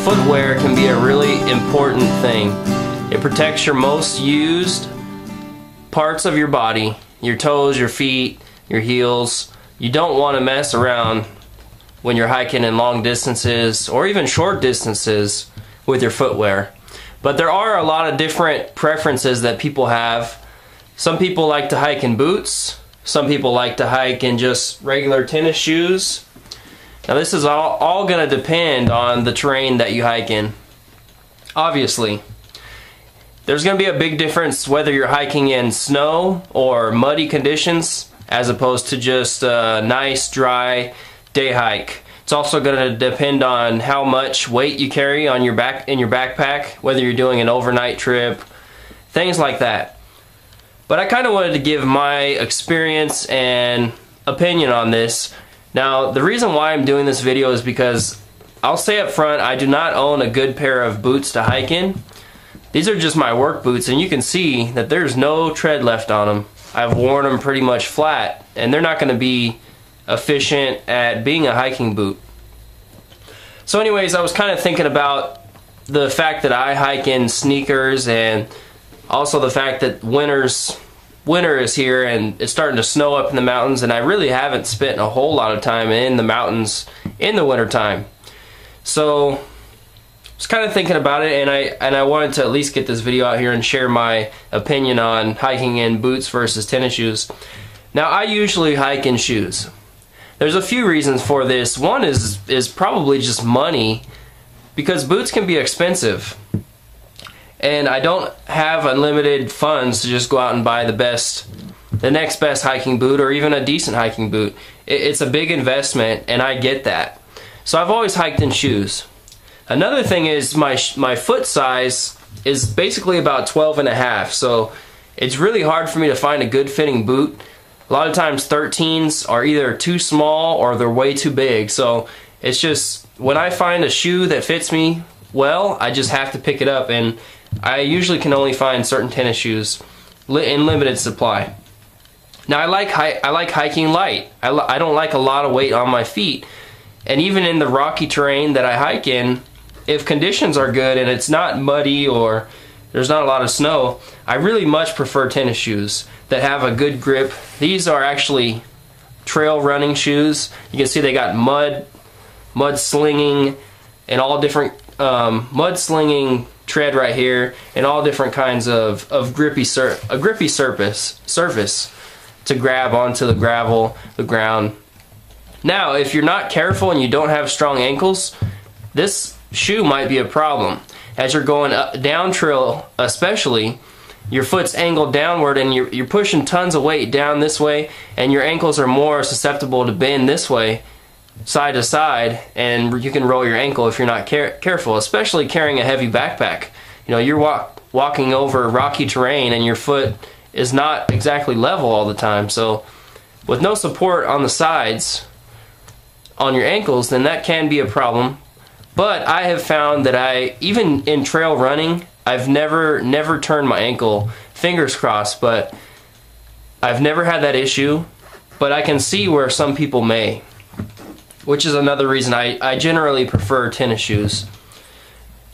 footwear can be a really important thing. It protects your most used parts of your body, your toes, your feet, your heels. You don't want to mess around when you're hiking in long distances or even short distances with your footwear. But there are a lot of different preferences that people have. Some people like to hike in boots. Some people like to hike in just regular tennis shoes. Now this is all going to depend on the terrain that you hike in. Obviously, there's going to be a big difference whether you're hiking in snow or muddy conditions as opposed to just a nice dry day hike. It's also going to depend on how much weight you carry on your backpack, whether you're doing an overnight trip, things like that. But I kind of wanted to give my experience and opinion on this. Now, the reason why I'm doing this video is because I'll say up front, I do not own a good pair of boots to hike in. These are just my work boots, and you can see that there's no tread left on them. I've worn them pretty much flat, and they're not going to be efficient at being a hiking boot. So anyways, I was kind of thinking about the fact that I hike in sneakers, and also the fact that winter is here and it's starting to snow up in the mountains, and I really haven't spent a whole lot of time in the mountains in the winter time. So I was kind of thinking about it, and I wanted to at least get this video out here and share my opinion on hiking in boots versus tennis shoes. Now, I usually hike in shoes. There's a few reasons for this. One is probably just money, because boots can be expensive. And I don't have unlimited funds to just go out and buy the next best hiking boot or even a decent hiking boot. It's a big investment, and I get that. So I've always hiked in shoes. Another thing is my foot size is basically about 12.5, so it's really hard for me to find a good fitting boot. A lot of times 13s are either too small or they're way too big. So it's just, when I find a shoe that fits me well, I just have to pick it up, and I usually can only find certain tennis shoes in limited supply. Now I like hiking light. I don't like a lot of weight on my feet. And even in the rocky terrain that I hike in, if conditions are good and it's not muddy or there's not a lot of snow, I really much prefer tennis shoes that have a good grip. These are actually trail running shoes. You can see they got mud slinging and all different mud slinging tread right here, and all different kinds of grippy surface to grab onto the gravel, the ground. Now, if you're not careful and you don't have strong ankles, this shoe might be a problem. As you're going down trail especially, your foot's angled downward and you're pushing tons of weight down this way, and your ankles are more susceptible to bend this way, side to side, and you can roll your ankle if you're not careful, especially carrying a heavy backpack. You know, you're walking over rocky terrain and your foot is not exactly level all the time, so with no support on the sides on your ankles, then that can be a problem. But I have found that even in trail running, I've never turned my ankle, fingers crossed, but I've never had that issue. But I can see where some people may, which is another reason I generally prefer tennis shoes.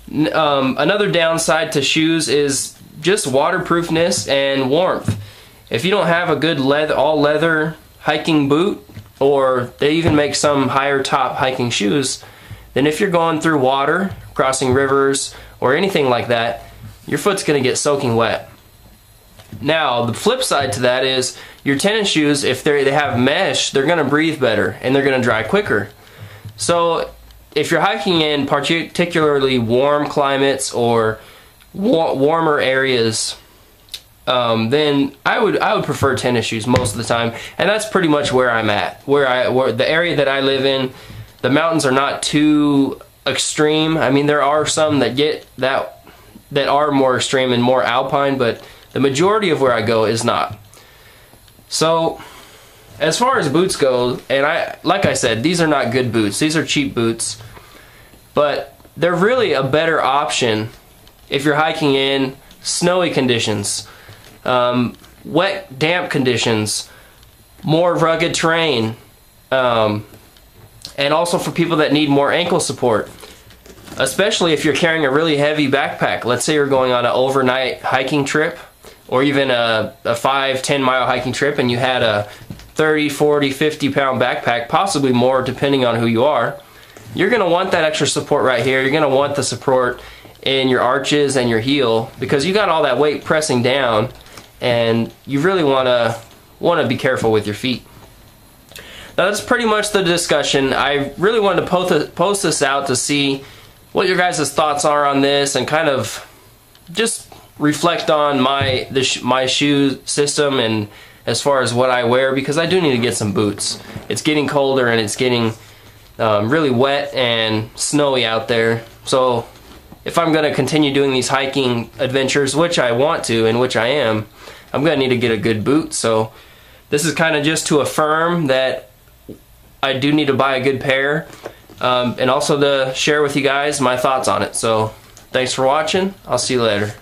Another downside to shoes is just waterproofness and warmth. If you don't have a good all leather hiking boot, or they even make some higher top hiking shoes, then if you're going through water, crossing rivers, or anything like that, your foot's going to get soaking wet. Now, the flip side to that is your tennis shoes, if they have mesh, they're going to breathe better and they're going to dry quicker. So if you're hiking in particularly warm climates or warmer areas, then I would prefer tennis shoes most of the time, and that's pretty much where I'm at. Where the area that I live in, the mountains are not too extreme. I mean, there are some that are more extreme and more alpine, but the majority of where I go is not. So as far as boots go, and like I said, these are not good boots. These are cheap boots, but they're really a better option if you're hiking in snowy conditions, wet, damp conditions, more rugged terrain, and also for people that need more ankle support. especially if you're carrying a really heavy backpack. Let's say you're going on an overnight hiking trip, or even a 5-10 mile hiking trip, and you had a 30, 40, 50 pound backpack, possibly more depending on who you are. You're going to want that extra support right here. You're going to want the support in your arches and your heel, because you got all that weight pressing down, and you really want to be careful with your feet. Now that's pretty much the discussion. I really wanted to post this out to see what your guys' thoughts are on this, and kind of just reflect on my shoe system and as far as what I wear, because I do need to get some boots. It's getting colder and it's getting really wet and snowy out there. So if I'm going to continue doing these hiking adventures, which I want to and which I am, I'm going to need to get a good boot. So this is kind of just to affirm that I do need to buy a good pair, and also to share with you guys my thoughts on it. So thanks for watching. I'll see you later.